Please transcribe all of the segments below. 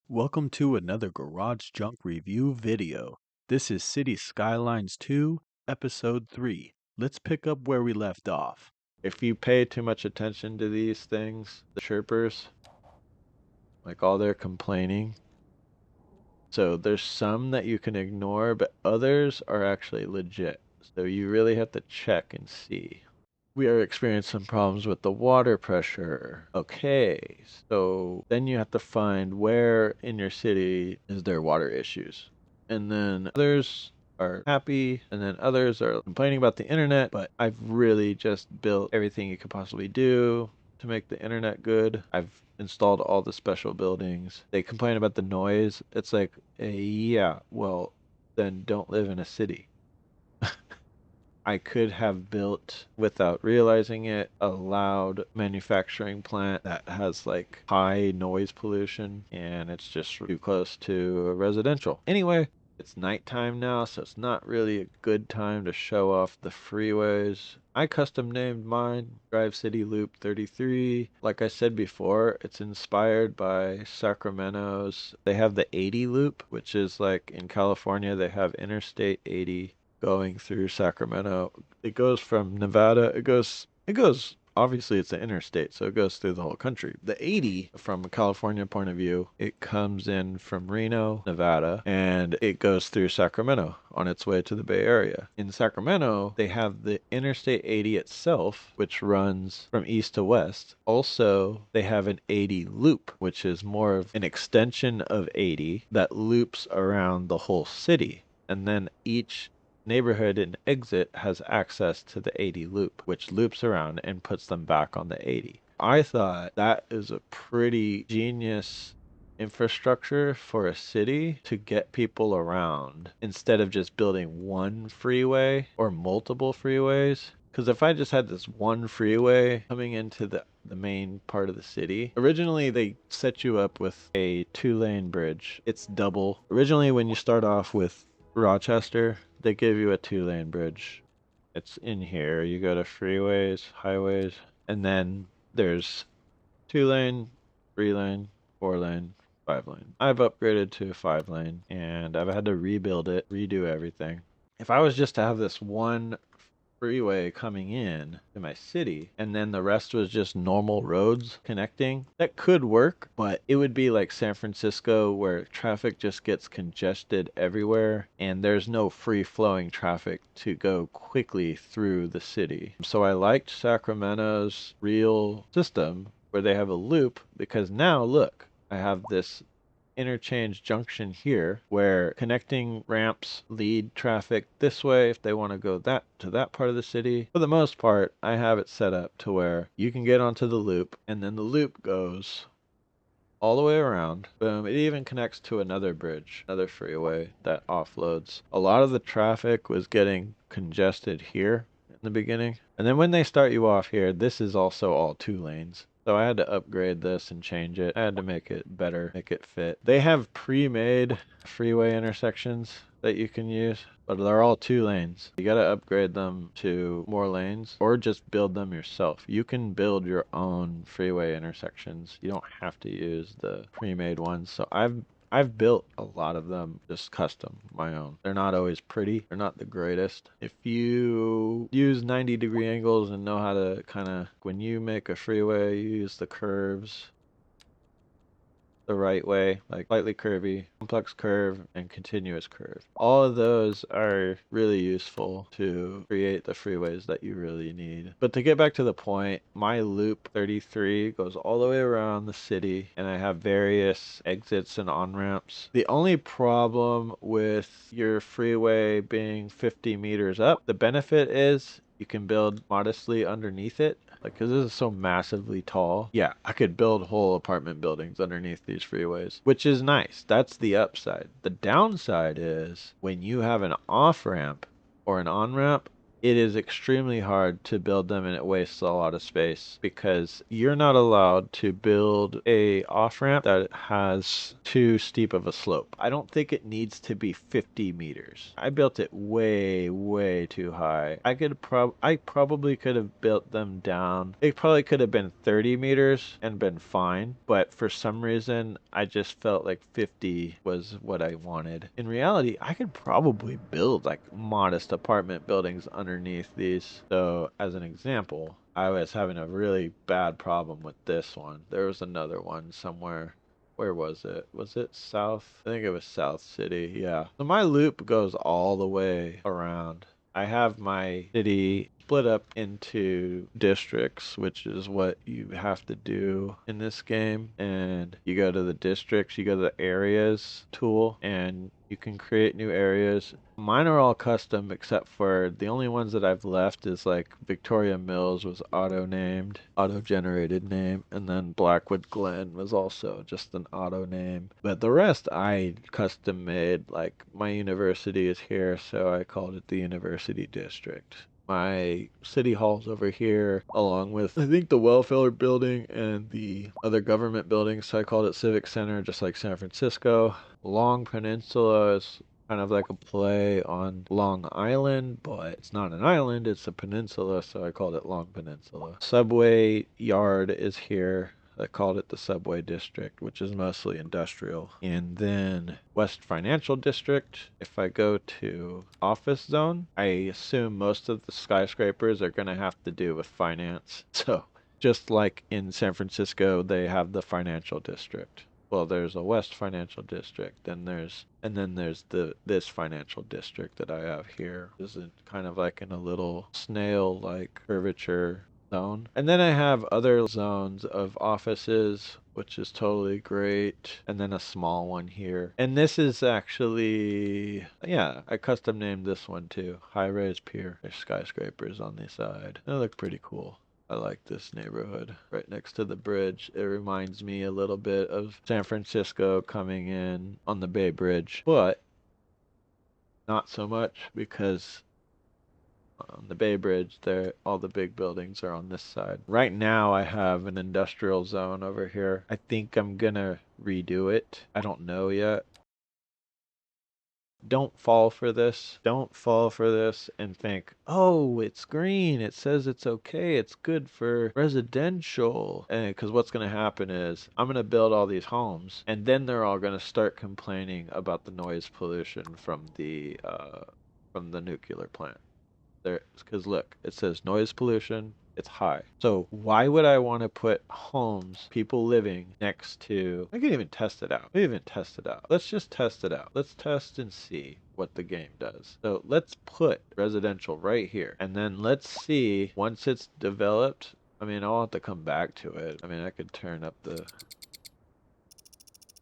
Welcome to another Garage Junk Review video. This is City Skylines 2, Episode 3. Let's pick up where we left off. If you pay too much attention to these things, the chirpers, like all their complaining. So there's some that you can ignore, but others are actually legit. So you really have to check and see. We are experiencing some problems with the water pressure. Okay, so then you have to find where in your city is there water issues. And then others are happy, and then others are complaining about the internet, but I've really just built everything you could possibly do to make the internet good. I've installed all the special buildings. They complain about the noise. It's like, yeah, well, then don't live in a city. I could have built, without realizing it, a loud manufacturing plant that has like high noise pollution, and it's just too close to a residential. Anyway, it's nighttime now, so it's not really a good time to show off the freeways. I custom named mine Drive City Loop 33. Like I said before, it's inspired by Sacramento's. They have the 80 loop, which is like in California, they have Interstate 80 going through Sacramento. It goes from Nevada. It goes obviously it's an interstate, so it goes through the whole country. The 80 from a California point of view, it comes in from Reno, Nevada, and it goes through Sacramento on its way to the Bay Area. In Sacramento, they have the Interstate 80 itself, which runs from east to west. Also, they have an 80 loop, which is more of an extension of 80 that loops around the whole city. And then each neighborhood and exit has access to the 80 loop, which loops around and puts them back on the 80. I thought that is a pretty genius infrastructure for a city to get people around instead of just building one freeway or multiple freeways. Because if I just had this one freeway coming into the main part of the city, originally they set you up with a 2-lane bridge. It's double. Originally, when you start off with Rochester, they give you a 2-lane bridge. It's in here. You go to freeways, highways, and then there's 2-lane, 3-lane, 4-lane, 5-lane. I've upgraded to 5-lane, and I've had to rebuild it, redo everything. If I was just to have this one freeway coming in to my city and then the rest was just normal roads connecting, that could work, but it would be like San Francisco where traffic just gets congested everywhere and there's no free flowing traffic to go quickly through the city. So I liked Sacramento's real system where they have a loop, because now look, I have this interchange junction here where connecting ramps lead traffic this way if they want to go that to that part of the city. For the most part, I have it set up to where you can get onto the loop and then the loop goes all the way around. Boom. It even connects to another bridge, another freeway that offloads. A lot of the traffic was getting congested here in the beginning. And then when they start you off here, this is also all 2 lanes. So I had to upgrade this and change it. I had to make it better, make it fit. They have pre-made freeway intersections that you can use, but they're all 2 lanes. You gotta upgrade them to more lanes or just build them yourself. You can build your own freeway intersections. You don't have to use the pre-made ones. So I've built a lot of them just custom, my own. They're not always pretty. They're not the greatest. If you use 90-degree angles and know how to kind of, when you make a freeway, you use the curves the right way, like slightly curvy, complex curve, and continuous curve. All of those are really useful to create the freeways that you really need. But to get back to the point, my loop 33 goes all the way around the city, and I have various exits and on-ramps. The only problem with your freeway being 50 meters up, the benefit is you can build modestly underneath it. Like, because this is so massively tall. Yeah, I could build whole apartment buildings underneath these freeways, which is nice. That's the upside. The downside is when you have an off ramp or an on ramp, it is extremely hard to build them and it wastes a lot of space because you're not allowed to build a off-ramp that has too steep of a slope. I don't think it needs to be 50 meters. I built it way too high. I probably could have built them down. It probably could have been 30 meters and been fine, but for some reason I just felt like 50 was what I wanted. In reality, I could probably build like modest apartment buildings underneath these. So as an example, I was having a really bad problem with this one. There was another one somewhere. Where was it? Was it South? I think it was South City. Yeah. So my loop goes all the way around. I have my city split up into districts, which is what you have to do in this game. And you go to the districts, you go to the areas tool, and you can create new areas. Mine are all custom except for the only ones that I've left is like Victoria Mills was auto-generated name, and then Blackwood Glen was also just an auto name. But the rest I custom made. Like my university is here, so I called it the University District. My city hall's over here, along with I think the welfare building and the other government buildings, so I called it Civic Center, just like San Francisco. Long Peninsula is kind of like a play on Long Island, but it's not an island, it's a peninsula, so I called it Long Peninsula. Subway Yard is here. I called it the Subway District, which is mostly industrial. And then West Financial District, if I go to Office Zone, I assume most of the skyscrapers are going to have to do with finance. So just like in San Francisco, they have the Financial District. Well, there's a West Financial District, and then there's this financial district that I have here. This is kind of like in a little snail-like curvature zone. And then I have other zones of offices, which is totally great. And then a small one here. And this is actually, yeah, I custom named this one too. High-rise pier. There's skyscrapers on the side. They look pretty cool. I like this neighborhood right next to the bridge. It reminds me a little bit of San Francisco coming in on the Bay Bridge, but not so much because on the Bay Bridge, there all the big buildings are on this side. Right now, I have an industrial zone over here. I think I'm gonna redo it. I don't know yet. Don't fall for this. Don't fall for this and think, oh, it's green. It says it's okay. It's good for residential. Because what's going to happen is I'm going to build all these homes, and then they're all going to start complaining about the noise pollution from the nuclear plant. There, because look, it says noise pollution. It's high. So why would I want to put homes, people living next to? I can even test it out. We even test it out. Let's just test it out. Let's test and see what the game does. So let's put residential right here, and then let's see once it's developed. I mean, I'll have to come back to it. I mean, I could turn up the.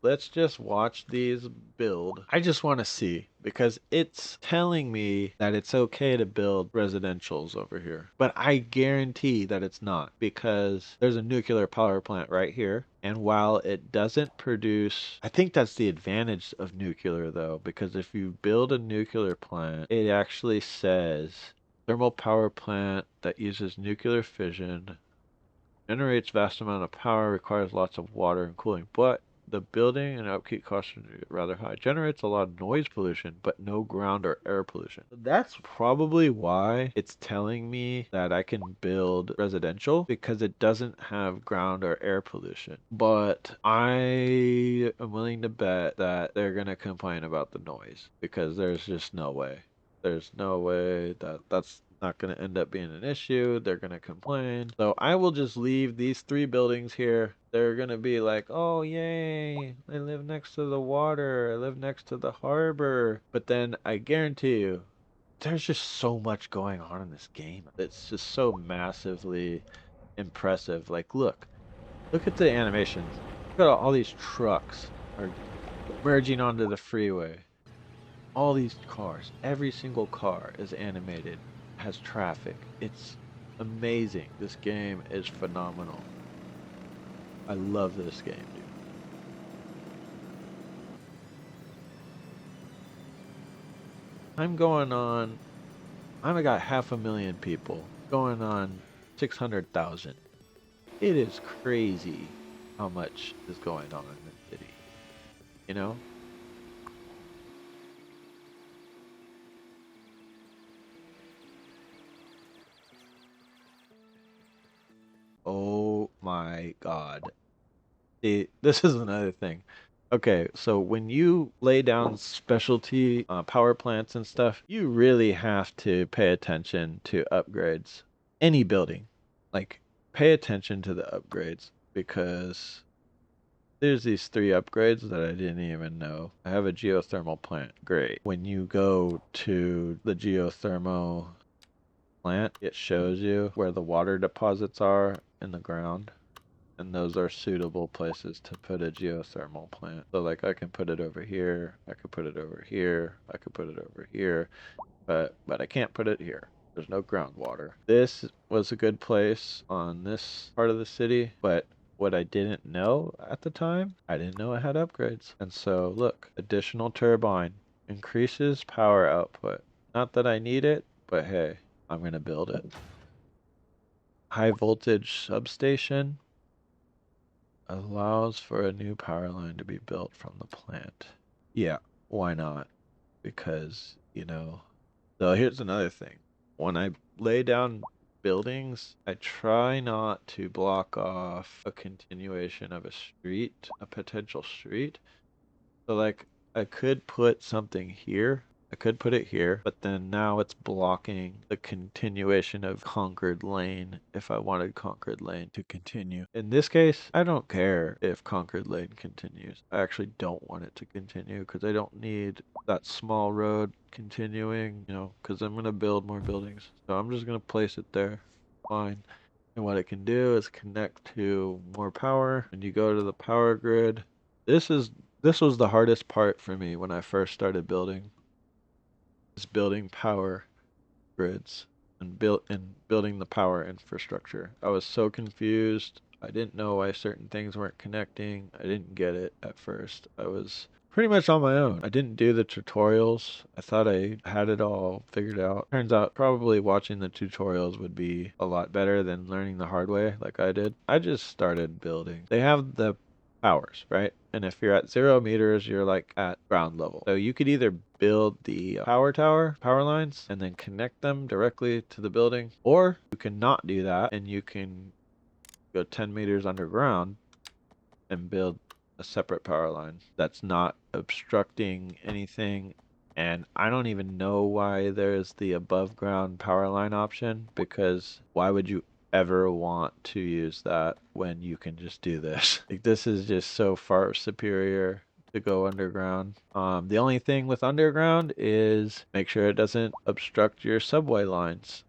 Let's just watch these build. I just want to see because it's telling me that it's okay to build residentials over here. But I guarantee that it's not because there's a nuclear power plant right here. And while it doesn't produce, I think that's the advantage of nuclear though, because if you build a nuclear plant, it actually says thermal power plant that uses nuclear fission, generates vast amount of power, requires lots of water and cooling, but the building and upkeep costs are rather high. Generates a lot of noise pollution, but no ground or air pollution. That's probably why it's telling me that I can build residential because it doesn't have ground or air pollution. But I am willing to bet that they're going to complain about the noise because there's just no way. There's no way that that's not going to end up being an issue. They're going to complain. So I will just leave these 3 buildings here. They're going to be like, oh, yay, I live next to the water. I live next to the harbor. But then I guarantee you, there's just so much going on in this game. It's just so massively impressive. Like, look at the animations. Look at all these trucks are merging onto the freeway. All these cars, every single car is animated, has traffic. It's amazing. This game is phenomenal. I love this game, dude. I'm going on I've got 500,000 people going on 600,000. It is crazy how much is going on in this city, you know? Oh my God. This is another thing. Okay, so when you lay down specialty power plants and stuff, you really have to pay attention to upgrades. Any building, like pay attention to the upgrades because there's these 3 upgrades that I didn't even know. I have a geothermal plant. Great. When you go to the geothermal plant, it shows you where the water deposits are in the ground. And those are suitable places to put a geothermal plant. So like I can put it over here, I could put it over here, I could put it over here, but I can't put it here. There's no groundwater. This was a good place on this part of the city, but what I didn't know at the time, I didn't know it had upgrades. And so look, additional turbine increases power output. Not that I need it, but hey, I'm gonna build it. High voltage substation allows for a new power line to be built from the plant. Yeah, why not? Because, so here's another thing. When I lay down buildings, I try not to block off a continuation of a street, a potential street. So like I could put something here. I could put it here, but then now it's blocking the continuation of Concord Lane if I wanted Concord Lane to continue. In this case, I don't care if Concord Lane continues. I actually don't want it to continue because I don't need that small road continuing, because I'm going to build more buildings. So I'm just going to place it there. Fine. And what it can do is connect to more power. And you go to the power grid. This was the hardest part for me when I first started building. Is building power grids and building the power infrastructure. I was so confused. I didn't know why certain things weren't connecting. I didn't get it at first. I was pretty much on my own. I didn't do the tutorials. I thought I had it all figured out. Turns out probably watching the tutorials would be a lot better than learning the hard way like I did. I just started building. They have the powers, right? And if you're at 0 meters, you're like at ground level. So you could either build the power lines, and then connect them directly to the building, or you can not do that and you can go 10 meters underground and build a separate power line that's not obstructing anything. And I don't even know why there's the above ground power line option, because why would you ever want to use that when you can just do this? Like, this is just so far superior to go underground. The only thing with underground is make sure it doesn't obstruct your subway lines,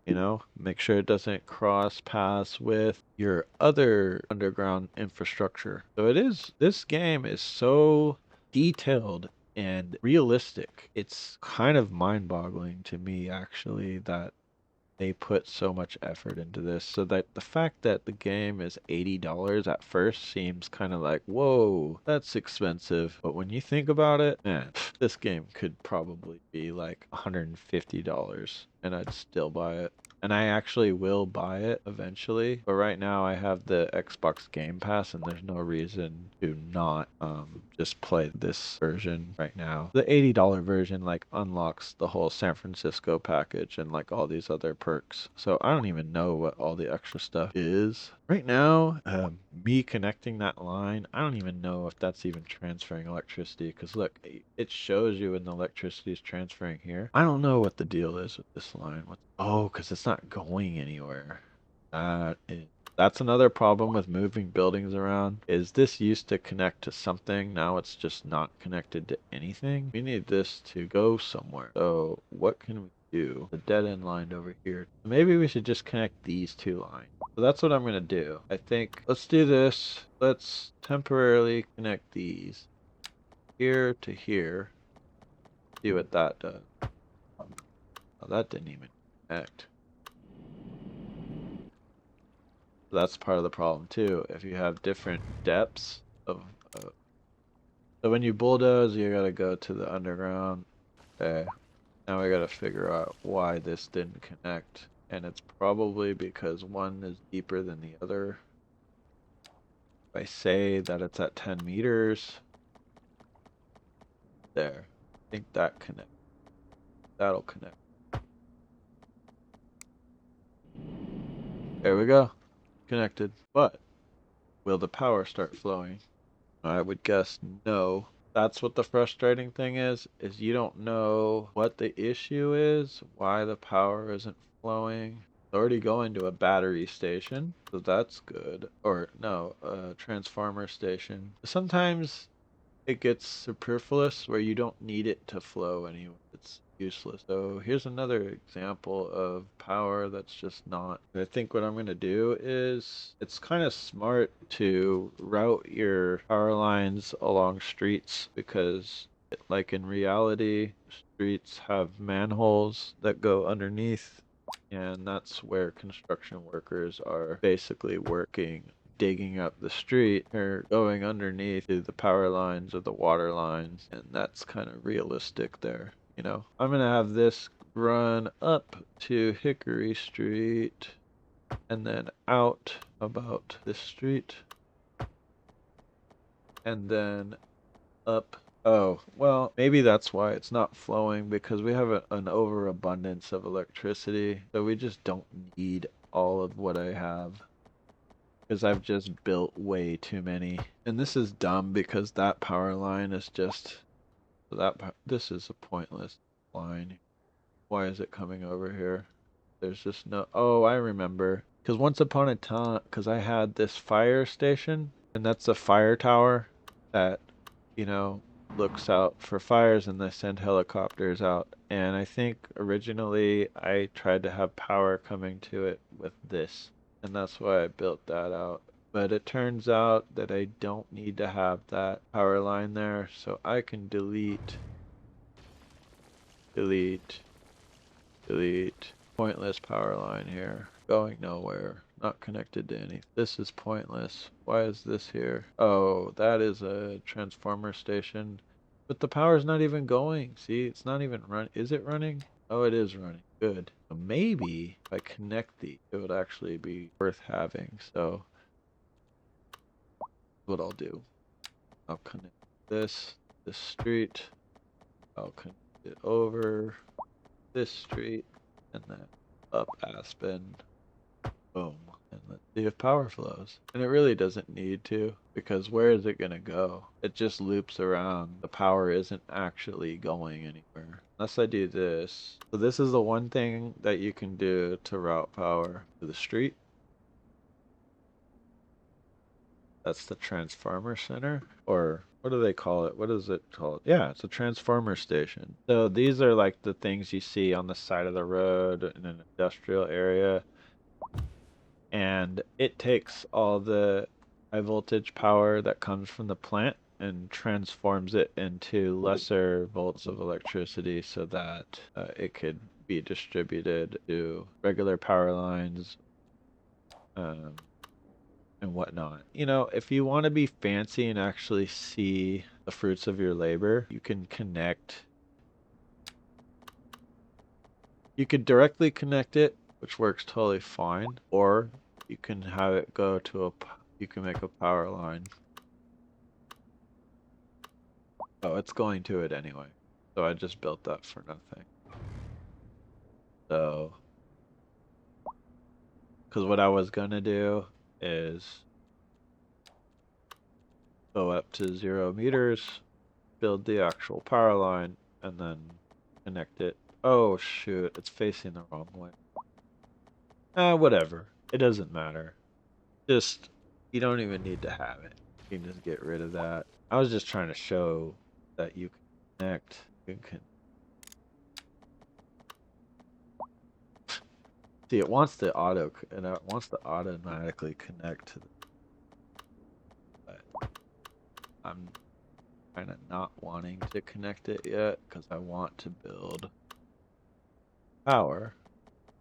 make sure it doesn't cross paths with your other underground infrastructure. So this game is so detailed and realistic. It's kind of mind-boggling to me, actually, that they put so much effort into this. So that the fact that the game is $80 at first seems kind of like, whoa, that's expensive. But when you think about it, man, this game could probably be like $150 and I'd still buy it. And I actually will buy it eventually. But right now I have the Xbox Game Pass and there's no reason to not just play this version right now. The $80 version like unlocks the whole San Francisco package and like all these other perks. So I don't even know what all the extra stuff is. Right now, me connecting that line, I don't even know if that's even transferring electricity, because look, it shows you when the electricity is transferring here. I don't know what the deal is with this line. Oh, because it's not going anywhere. That's another problem with moving buildings around, is this used to connect to something, now it's just not connected to anything. We need this to go somewhere. So what can we do? The dead end line over here. Maybe we should just connect these 2 lines. So that's what I'm going to do. I think, let's do this. Let's temporarily connect these here to here. See what that does. Oh, that didn't even connect. That's part of the problem too. If you have different depths of, so when you bulldoze, you gotta go to the underground. Okay. Now we gotta figure out why this didn't connect. And it's probably because one is deeper than the other. If I say that it's at 10 meters, there. I think that connects. That'll connect. There we go. Connected. But will the power start flowing? I would guess no. That's what the frustrating thing is you don't know what the issue is, why the power isn't flowing. It's already going to a battery station, so that's good. Or no, a transformer station. Sometimes it gets superfluous where you don't need it to flow anyway. It's useless. So here's another example of power that's just not. I think what I'm going to do is it's kind of smart to route your power lines along streets because like in reality, streets have manholes that go underneath, and that's where construction workers are basically working, digging up the street or going underneath to the power lines or the water lines, and that's kind of realistic there. You know, I'm gonna have this run up to Hickory Street and then out about this street and then up. Oh, well, maybe that's why it's not flowing, because we have an overabundance of electricity, so we just don't need all of what I have. Because I've just built way too many. And this is dumb because that power line is just this is a pointless line. Why is it coming over here? There's just no. Oh, I remember. Because once upon a time, because I had this fire station, and that's a fire tower that, you know, looks out for fires and they send helicopters out. And I think originally I tried to have power coming to it with this, and that's why I built that out. But it turns out that I don't need to have that power line there, so I can delete, delete, delete. Pointless power line here. Going nowhere. Not connected to anything. This is pointless. Why is this here? Oh, that is a transformer station. But the power's not even going. See, it's not even running. Is it running? Oh, it is running. Good. So maybe if I connect these, it would actually be worth having. So what I'll do, I'll connect this street. I'll connect it over this street and then up Aspen. Boom. And let's see if power flows. And it really doesn't need to, because where is it going to go? It just loops around. The power isn't actually going anywhere. Unless I do this. So this is the one thing that you can do to route power to the street. That's the transformer center, or what do they call it? What is it called? Yeah, it's a transformer station. So these are like the things you see on the side of the road in an industrial area. And it takes all the high voltage power that comes from the plant and transforms it into lesser volts of electricity so that it could be distributed to regular power lines, um, and whatnot. You know, if you want to be fancy and actually see the fruits of your labor, you can connect. You could directly connect it, which works totally fine, or you can have it go to you can make a power line. Oh, it's going to it anyway. So I just built that for nothing. So, because what I was gonna do is go up to 0 meters, build the actual power line, and then connect it. Oh shoot, it's facing the wrong way. Whatever. It doesn't matter. Just, you don't even need to have it. You can just get rid of that. I was just trying to show that you can connect. You can see, it wants to automatically connect to the, but I'm kind of not wanting to connect it yet because I want to build power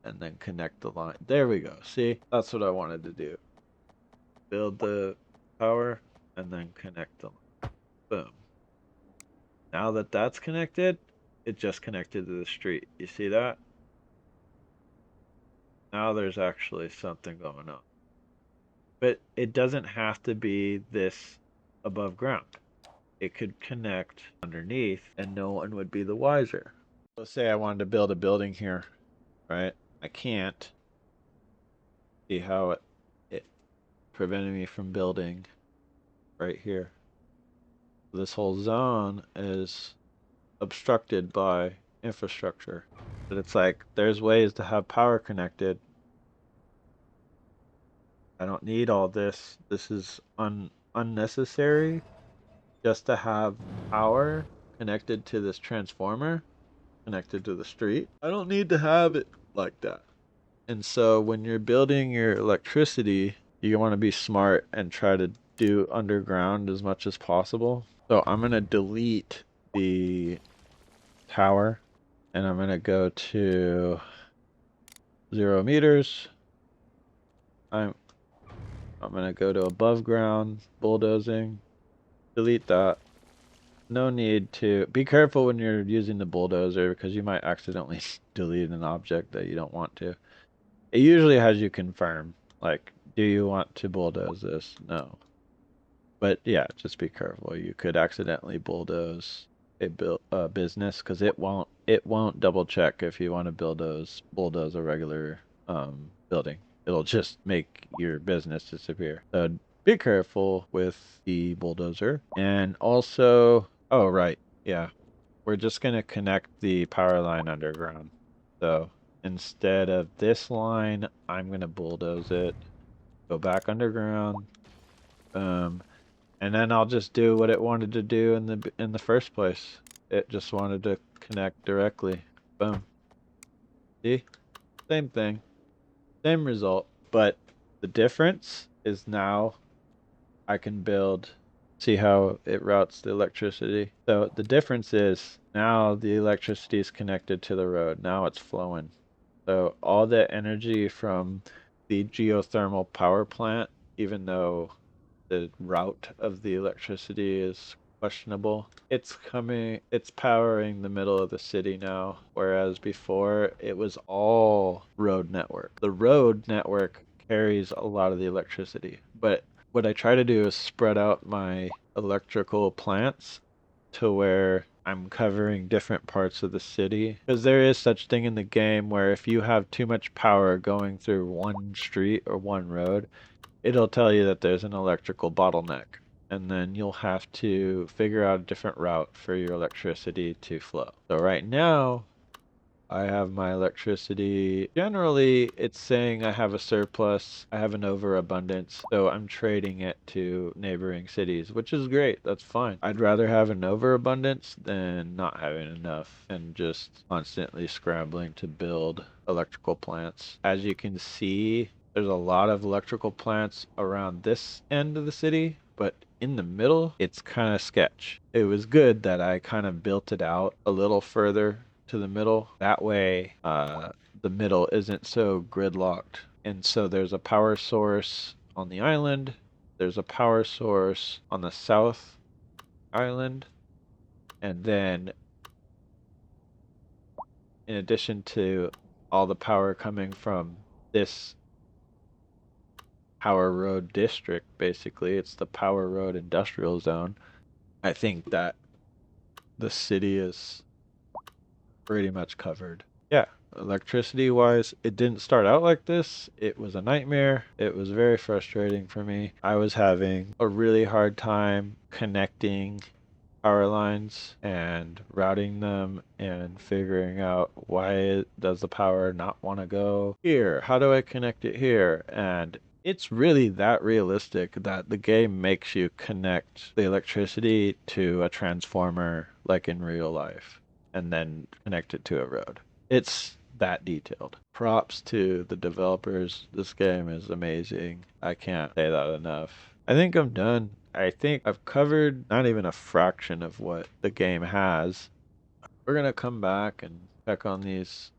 and then connect the line. There we go. See, that's what I wanted to do. Build the power and then connect the line. Boom. Now that that's connected, it just connected to the street. You see that? Now there's actually something going on. But it doesn't have to be this above ground. It could connect underneath and no one would be the wiser. Let's say I wanted to build a building here, right? I can't. See how it prevented me from building right here. This whole zone is obstructed by infrastructure. But it's like there's ways to have power connected. I don't need all this. This is unnecessary just to have power connected to this transformer, connected to the street. I don't need to have it like that. And so when you're building your electricity, you want to be smart and try to do underground as much as possible. So I'm going to delete the tower and I'm going to go to 0 meters. I'm going to go to above ground bulldozing. Delete that. No need to be careful when you're using the bulldozer because you might accidentally delete an object that you don't want to. It usually has you confirm, like, do you want to bulldoze this? No. But yeah, just be careful. You could accidentally bulldoze a business because it won't double check if you want to bulldoze a regular building. It'll just make your business disappear. So be careful with the bulldozer. And also, oh right, yeah, we're just gonna connect the power line underground. So instead of this line, I'm gonna bulldoze it, go back underground, and then I'll just do what it wanted to do in the first place. It just wanted to connect directly. Boom. See? Same thing. Same result. But the difference is now I can build, see how it routes the electricity. So the difference is now the electricity is connected to the road. Now it's flowing. So all the energy from the geothermal power plant, even though the route of the electricity is questionable, it's powering the middle of the city now, whereas before it was all road network. The road network carries a lot of the electricity, but what I try to do is spread out my electrical plants to where I'm covering different parts of the city. Because there is such thing in the game where if you have too much power going through one street or one road, it'll tell you that there's an electrical bottleneck. And then you'll have to figure out a different route for your electricity to flow. So right now, I have my electricity. Generally, it's saying I have a surplus, I have an overabundance, so I'm trading it to neighboring cities, which is great. That's fine. I'd rather have an overabundance than not having enough and just constantly scrambling to build electrical plants. As you can see, there's a lot of electrical plants around this end of the city, but in the middle, it's kind of sketch. It was good that I kind of built it out a little further to the middle. That way, the middle isn't so gridlocked. And so there's a power source on the island. There's a power source on the south island. And then, in addition to all the power coming from this Power Road district, basically, it's the Power Road industrial zone. I think that the city is pretty much covered. Yeah, electricity wise, it didn't start out like this. It was a nightmare. It was very frustrating for me. I was having a really hard time connecting power lines and routing them and figuring out why does the power not want to go here? How do I connect it here? And it's really that realistic that the game makes you connect the electricity to a transformer like in real life and then connect it to a road. It's that detailed. Props to the developers. This game is amazing. I can't say that enough. I think I'm done. I think I've covered not even a fraction of what the game has. We're gonna come back and check on these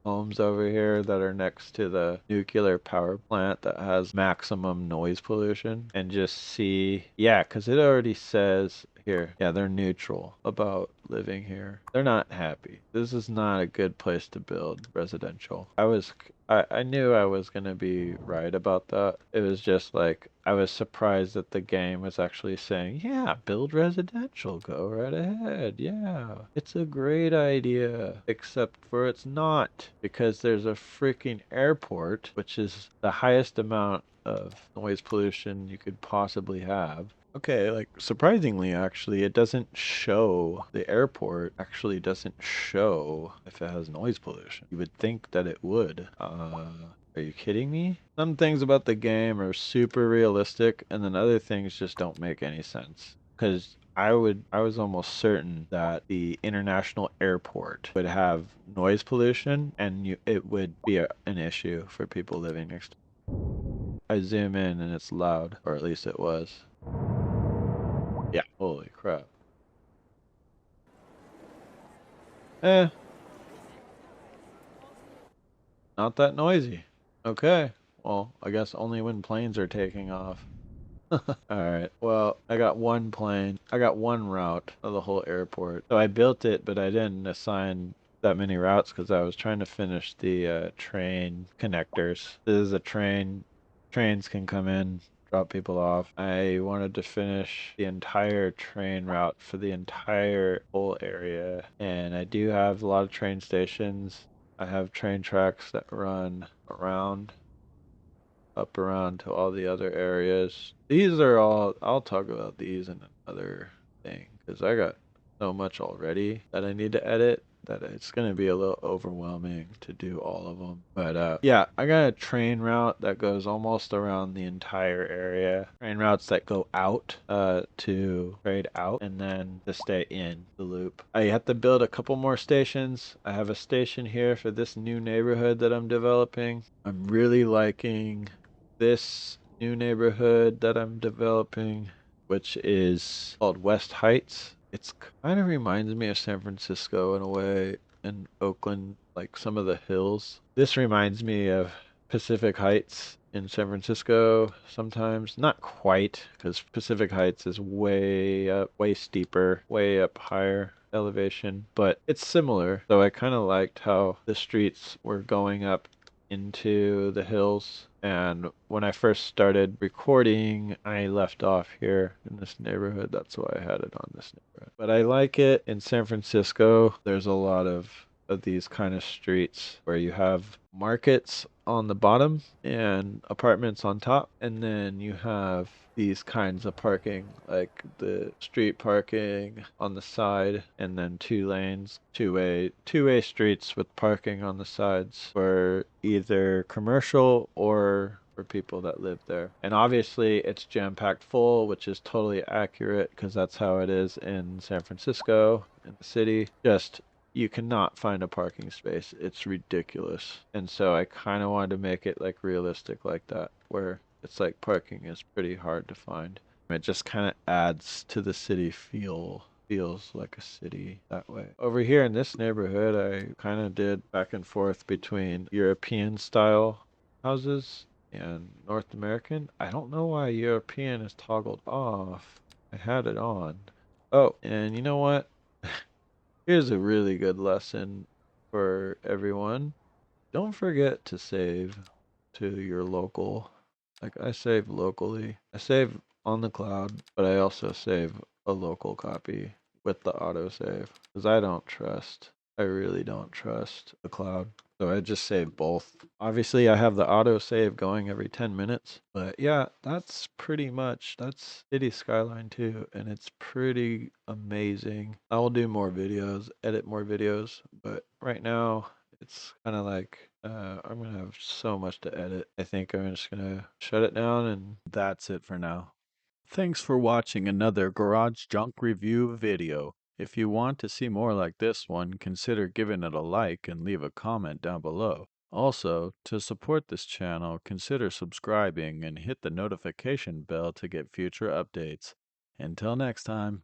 homes over here that are next to the nuclear power plant that has maximum noise pollution and just see, yeah, because it already says here. Yeah, they're neutral about living here. They're not happy. This is not a good place to build residential. I knew I was gonna be right about that. It was just like I was surprised that the game was actually saying, yeah, build residential, go right ahead. Yeah, it's a great idea. Except for it's not, because there's a freaking airport, which is the highest amount of noise pollution you could possibly have. Okay, like surprisingly, actually, it doesn't show, the airport actually doesn't show if it has noise pollution. You would think that it would. Are you kidding me? Some things about the game are super realistic, and then other things just don't make any sense. Because I was almost certain that the international airport would have noise pollution, and it would be an issue for people living next to it. I zoom in and it's loud, or at least it was. Yeah, holy crap. Eh, not that noisy. Okay, well, I guess only when planes are taking off. Alright, well, I got one plane. I got one route of the whole airport. So I built it, but I didn't assign that many routes because I was trying to finish the train connectors. This is a train. Trains can come in, drop people off. I wanted to finish the entire train route for the entire whole area. And I do have a lot of train stations. I have train tracks that run around, up around to all the other areas. These are all, I'll talk about these in another thing because I got so much already that I need to edit that it's going to be a little overwhelming to do all of them. But yeah, I got a train route that goes almost around the entire area. Train routes that go out to trade out and then to stay in the loop. I have to build a couple more stations. I have a station here for this new neighborhood that I'm developing. I'm really liking this new neighborhood that I'm developing, which is called West Heights. It's kind of reminds me of San Francisco in a way, and Oakland, like some of the hills. This reminds me of Pacific Heights in San Francisco sometimes. Not quite, because Pacific Heights is way up, way steeper, way up higher elevation, but it's similar. So I kind of liked how the streets were going up into the hills. And when I first started recording, I left off here in this neighborhood. That's why I had it on this neighborhood. But I like it in San Francisco. There's a lot of these kind of streets where you have markets on the bottom and apartments on top, and then you have these kinds of parking, like the street parking on the side, and then two lanes, two-way streets with parking on the sides for either commercial or for people that live there. And obviously it's jam-packed full, which is totally accurate because that's how it is in San Francisco, in the city. Just you cannot find a parking space. It's ridiculous. And so I kind of wanted to make it like realistic like that, where it's like parking is pretty hard to find. It just kind of adds to the city feel. Feels like a city that way. Over here in this neighborhood, I kind of did back and forth between European style houses and North American. I don't know why European is toggled off. I had it on. Oh, and you know what? Here's a really good lesson for everyone. Don't forget to save to your local. Like I save locally. I save on the cloud, but I also save a local copy with the autosave because I really don't trust the cloud. So I just save both. Obviously, I have the autosave going every 10 minutes, but yeah, that's pretty much, that's City Skyline 2, and it's pretty amazing. I will do more videos, edit more videos, but right now, it's kind of like I'm gonna have so much to edit. I think I'm just gonna shut it down and That's it for now. Thanks for watching another Garage Junk Review video. If you want to see more like this one, consider giving it a like and leave a comment down below. Also, to support this channel, consider subscribing and hit the notification bell to get future updates. Until next time.